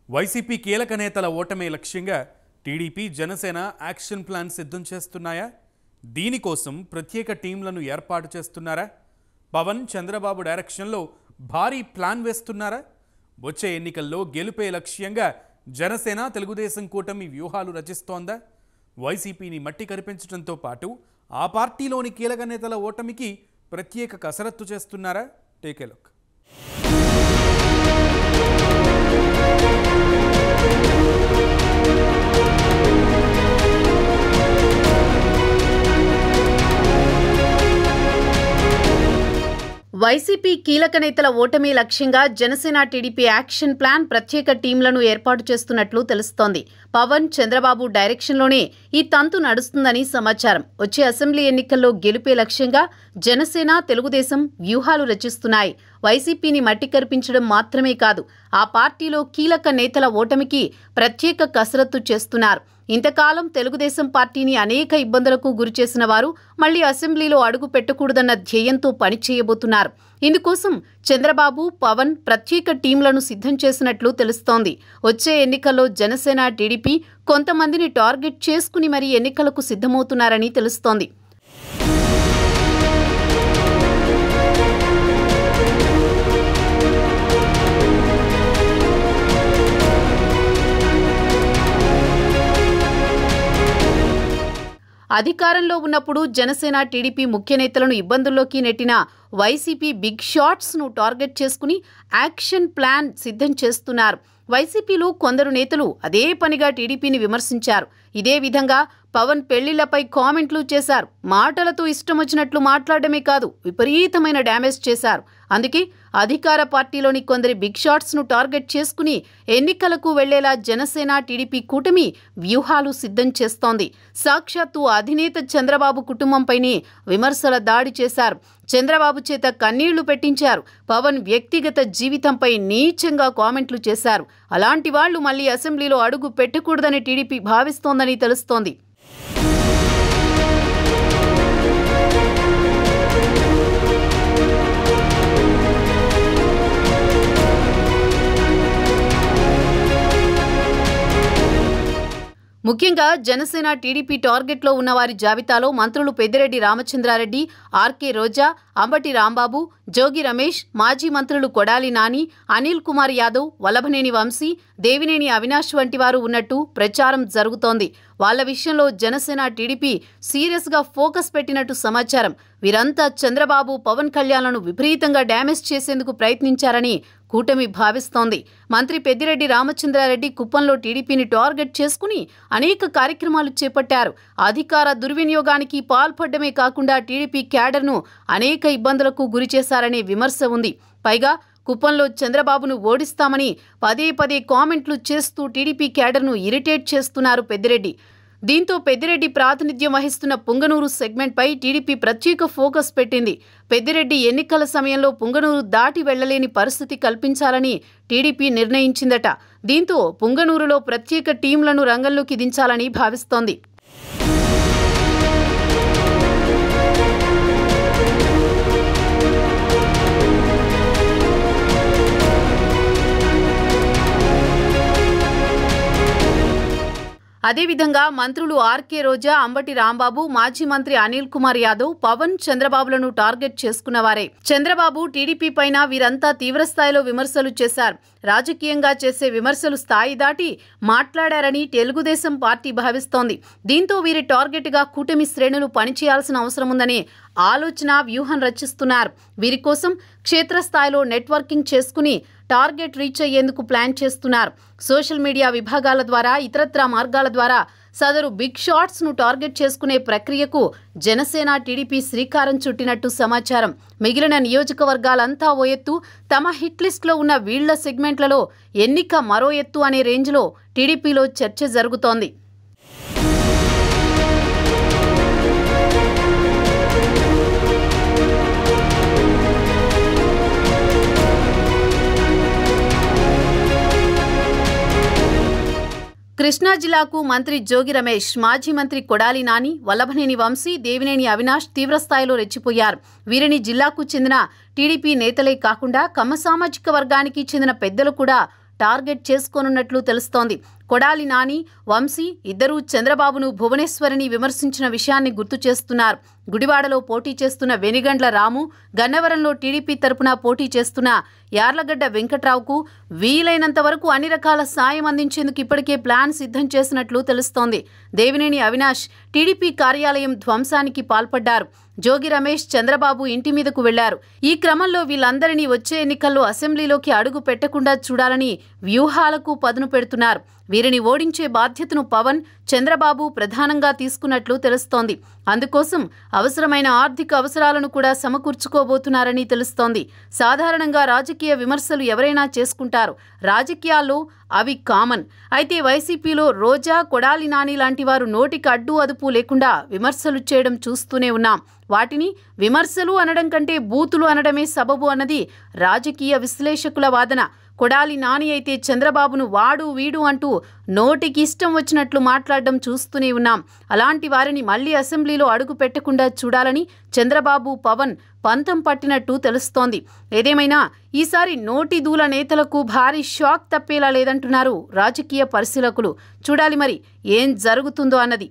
YCP కీలక నేతల ఓటమే లక్ష్యంగా టీడీపీ జనసేన యాక్షన్ ప్లాన్ సిద్ధం చేస్తున్నాయా? దీనికోసం ప్రత్యేక టీంలను ఏర్పాటు చేస్తున్నారా? పవన్ చంద్రబాబు డైరెక్షన్లో భారీ ప్లాన్ వేస్తున్నారా? వచ్చే ఎన్నికల్లో గెలుపే లక్ష్యంగా జనసేన తెలుగుదేశం కూటమి వ్యూహాలు రచిస్తోందా? వైసీపీని మట్టి కరిపించడంతో పాటు ఆ పార్టీలోని కీలక నేతల ఓటమికి ప్రత్యేక కసరత్తు చేస్తున్నారా? Take a look. వైసీపీ కీలక నేతల ఓటమి లక్ష్యంగా జనసేన టీడీపీ యాక్షన్ ప్లాన్ ప్రత్యేక టీంలను ఏర్పాటు చేస్తున్నట్లు తెలుస్తోంది. పవన్ చంద్రబాబు డైరెక్షన్లోనే ఈ తంతు నడుస్తుందని సమాచారం. వచ్చే అసెంబ్లీ ఎన్నికల్లో గెలుపే లక్ష్యంగా జనసేన తెలుగుదేశం వ్యూహాలు రచిస్తున్నాయి. వైసీపీని మట్టి కరిపించడం మాత్రమే కాదు, ఆ పార్టీలో కీలక నేతల ఓటమికి ప్రత్యేక కసరత్తు చేస్తున్నారు. ఇంతకాలం తెలుగుదేశం పార్టీని అనేక ఇబ్బందులకు గురిచేసిన వారు మళ్లీ అసెంబ్లీలో అడుగు పెట్టకూడదన్న ధ్యేయంతో పనిచేయబోతున్నారు. ఇందుకోసం చంద్రబాబు, పవన్ ప్రత్యేక టీంలను సిద్ధం చేసినట్లు తెలుస్తోంది. వచ్చే ఎన్నికల్లో జనసేన టీడీపీ కొంతమందిని టార్గెట్ చేసుకుని మరీ ఎన్నికలకు సిద్ధమవుతున్నారని తెలుస్తోంది. అధికారంలో ఉన్నప్పుడు జనసేన టీడీపీ ముఖ్య నేతలను ఇబ్బందుల్లోకి నెట్టిన వైసీపీ బిగ్ షాట్స్ను టార్గెట్ చేసుకుని యాక్షన్ ప్లాన్ సిద్ధం చేస్తున్నారు. వైసీపీలో కొందరు నేతలు అదే పనిగా టీడీపీని విమర్శించారు. ఇదే విధంగా పవన్ పెళ్లిళ్లపై కామెంట్లు చేశారు. మాటలతో ఇష్టం వచ్చినట్లు మాట్లాడమే కాదు, విపరీతమైన డ్యామేజ్ చేశారు. అందుకే అధికార పార్టీలోని కొందరి బిగ్ షాట్స్ను టార్గెట్ చేసుకుని ఎన్నికలకు వెళ్లేలా జనసేన టీడీపీ కూటమి వ్యూహాలు సిద్ధం చేస్తోంది. సాక్షాత్తు అధినేత చంద్రబాబు కుటుంబంపైనే విమర్శల దాడి చేశారు. చంద్రబాబు చేత కన్నీళ్లు పెట్టించారు. పవన్ వ్యక్తిగత జీవితంపై నీచంగా కామెంట్లు చేశారు. అలాంటి వాళ్లు మళ్లీ అసెంబ్లీలో అడుగు పెట్టకూడదని టీడీపీ భావిస్తోందని తెలుస్తోంది. ముఖ్యంగా జనసేన టీడీపీ టార్గెట్లో ఉన్నవారి జాబితాలో మంత్రులు పెద్దిరెడ్డి రామచంద్రారెడ్డి, ఆర్కే రోజా, అంబటి రాంబాబు, జోగి రమేష్, మాజీ మంత్రులు కొడాలి నాని, అనిల్ కుమార్ యాదవ్, వల్లభనేని వంశీ, దేవినేని అవినాష్ వంటి వారు ఉన్నట్టు ప్రచారం జరుగుతోంది. వాళ్ల విషయంలో జనసేన టీడీపీ సీరియస్గా ఫోకస్ పెట్టినట్టు సమాచారం. వీరంతా చంద్రబాబు, పవన్ కళ్యాణ్లను విపరీతంగా డ్యామేజ్ చేసేందుకు ప్రయత్నించారని కూటమి భావిస్తోంది. మంత్రి పెద్దిరెడ్డి రామచంద్రారెడ్డి కుప్పంలో టీడీపీని టార్గెట్ చేసుకుని అనేక కార్యక్రమాలు చేపట్టారు. అధికార దుర్వినియోగానికి పాల్పడ్డమే కాకుండా టీడీపీ క్యాడర్ను అనేక ఇబ్బందులకు గురిచేశారనే విమర్శ ఉంది. పైగా కుప్పంలో చంద్రబాబును ఓడిస్తామని పదే పదే కామెంట్లు చేస్తూ టీడీపీ క్యాడర్ను ఇరిటేట్ చేస్తున్నారు పెద్దిరెడ్డి. దీంతో పెద్దిరెడ్డి ప్రాతినిధ్యం వహిస్తున్న పుంగనూరు సెగ్మెంట్పై టీడీపీ ప్రత్యేక ఫోకస్ పెట్టింది. పెద్దిరెడ్డి ఎన్నికల సమయంలో పుంగనూరు దాటి వెళ్లలేని పరిస్థితి కల్పించాలని టీడీపీ నిర్ణయించిందట. దీంతో పుంగనూరులో ప్రత్యేక టీంలను రంగంలోకి దించాలని భావిస్తోంది. అదేవిధంగా మంత్రులు ఆర్కే రోజా, అంబటి రాంబాబు, మాజీ మంత్రి అనిల్ కుమార్ యాదవ్, పవన్, చంద్రబాబులను టార్గెట్ చేసుకున్నవారే. చంద్రబాబు, టీడీపీ పైన వీరంతా తీవ్రస్థాయిలో విమర్శలు చేశారు. రాజకీయంగా చేసే విమర్శలు స్థాయి దాటి మాట్లాడారని తెలుగుదేశం పార్టీ భావిస్తోంది. దీంతో వీరి టార్గెట్గా కూటమి శ్రేణులు పనిచేయాల్సిన అవసరం ఉందనే ఆలోచన, వ్యూహం రచిస్తున్నారు. వీరి కోసం క్షేత్రస్థాయిలో నెట్వర్కింగ్ చేసుకుని టార్గెట్ రీచ్ అయ్యేందుకు ప్లాన్ చేస్తున్నారు. సోషల్ మీడియా విభాగాల ద్వారా, ఇతరత్రా మార్గాల ద్వారా సదరు బిగ్ షాట్స్ను టార్గెట్ చేసుకునే ప్రక్రియకు జనసేన టీడీపీ శ్రీకారం చుట్టినట్టు సమాచారం. మిగిలిన నియోజకవర్గాలంతా ఓ ఎత్తు, తమ హిట్ లిస్టులో ఉన్న వీళ్ల సెగ్మెంట్లలో ఎన్నిక మరో ఎత్తు అనే రేంజ్లో టీడీపీలో చర్చ జరుగుతోంది. కృష్ణా జిల్లాకు మంత్రి జోగి రమేష్, మాజీ మంత్రి కొడాలి నాని, వల్లభనేని వంశీ, దేవినేని అవినాష్ తీవ్రస్థాయిలో రెచ్చిపోయారు. వీరిని జిల్లాకు చెందిన టీడీపీ నేతలే కాకుండా కమ్మ సామాజిక వర్గానికి చెందిన పెద్దలు కూడా టార్గెట్ చేసుకోనున్నట్లు తెలుస్తోంది. కొడాలి నాని, వంశీ ఇద్దరూ చంద్రబాబును భువనేశ్వరిని విమర్శించిన విషయాన్ని గుర్తు చేస్తున్నారు. గుడివాడలో పోటీ చేస్తున్న వెనిగండ్ల రాము, గన్నవరంలో టీడీపీ తరపున పోటీ చేస్తున్న యార్లగడ్డ వెంకట్రావుకు వీలైనంత వరకు అన్ని రకాల సాయం అందించేందుకు ఇప్పటికే ప్లాన్ సిద్ధం చేసినట్లు తెలుస్తోంది. దేవినేని అవినాష్ టీడీపీ కార్యాలయం ధ్వంసానికి పాల్పడ్డారు. జోగి రమేష్ చంద్రబాబు ఇంటి మీదకు వెళ్లారు. ఈ క్రమంలో వీళ్ళందరినీ వచ్చే ఎన్నికల్లో అసెంబ్లీలోకి అడుగు పెట్టకుండా చూడాలని వ్యూహాలకు పదును పెడుతున్నారు. వీరిని ఓడించే బాధ్యతను పవన్, చంద్రబాబు ప్రధానంగా తీసుకున్నట్లు తెలుస్తోంది. అందుకోసం అవసరమైన ఆర్థిక అవసరాలను కూడా సమకూర్చుకోబోతున్నారని తెలుస్తోంది. సాధారణంగా రాజకీయ విమర్శలు ఎవరైనా చేసుకుంటారు. రాజకీయాల్లో అవి కామన్. అయితే వైసీపీలో రోజా, కొడాలి నాని లాంటి వారు నోటికి అడ్డు అదుపు లేకుండా విమర్శలు చేయడం చూస్తూనే ఉన్నాం. వాటిని విమర్శలు అనడం కంటే బూతులు అనడమే సబబు అన్నది రాజకీయ విశ్లేషకుల వాదన. కొడాలి నాని అయితే చంద్రబాబును వాడు వీడు అంటూ నోటికి ఇష్టం వచ్చినట్లు మాట్లాడడం చూస్తూనే ఉన్నాం. అలాంటి వారిని మళ్లీ అసెంబ్లీలో అడుగు పెట్టకుండా చూడాలని చంద్రబాబు, పవన్ పంతం పట్టినట్టు తెలుస్తోంది. ఏదేమైనా ఈసారి నోటి దూల నేతలకు భారీ షాక్ తప్పేలా లేదంటున్నారు రాజకీయ పరిశీలకులు. చూడాలి మరి ఏం జరుగుతుందో అన్నది.